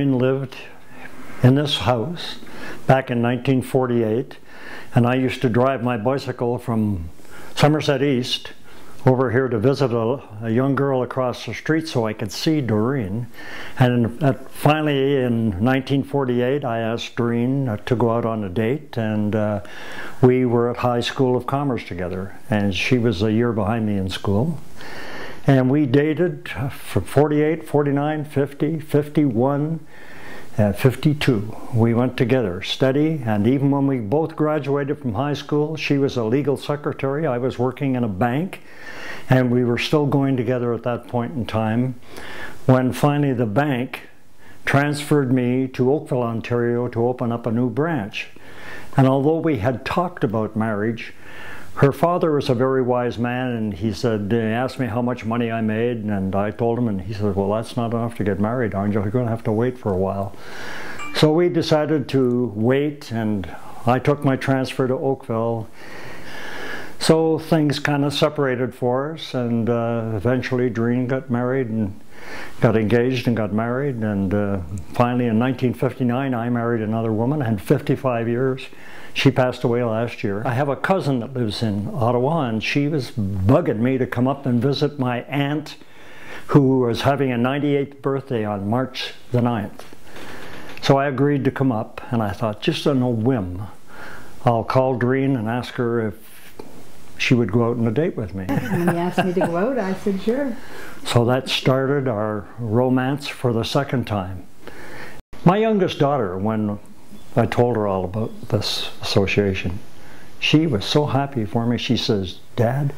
Doreen lived in this house back in 1948, and I used to drive my bicycle from Somerset East over here to visit a young girl across the street so I could see Doreen. And finally in 1948 I asked Doreen to go out on a date, and we were at High School of Commerce together, and she was a year behind me in school. And we dated from 48, 49, 50, 51, 52. We went together, steady, and even when we both graduated from high school, she was a legal secretary, I was working in a bank, and we were still going together at that point in time, when finally the bank transferred me to Oakville, Ontario to open up a new branch. And although we had talked about marriage, her father was a very wise man, and he asked me how much money I made, and I told him, and he said, well, that's not enough to get married, aren't you? You're going to have to wait for a while. So we decided to wait, and I took my transfer to Oakville. So things kind of separated for us, and eventually Doreen got married and got engaged and got married, and finally in 1959 I married another woman, and 55 years. She passed away last year. I have a cousin that lives in Ottawa, and she was bugging me to come up and visit my aunt who was having a 98th birthday on March the 9th. So I agreed to come up, and I thought, just on a whim, I'll call Doreen and ask her if she would go out on a date with me. When he asked me to go out, I said sure. So that started our romance for the second time. My youngest daughter, when I told her all about this association, she was so happy for me. She says, Dad,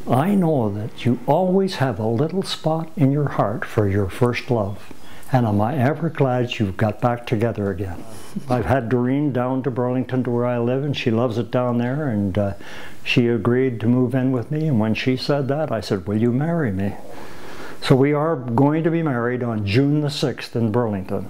I know that you always have a little spot in your heart for your first love, and am I ever glad you've got back together again. I've had Doreen down to Burlington to where I live, and she loves it down there, and she agreed to move in with me, and when she said that, I said, will you marry me? So we are going to be married on June the 6th in Burlington.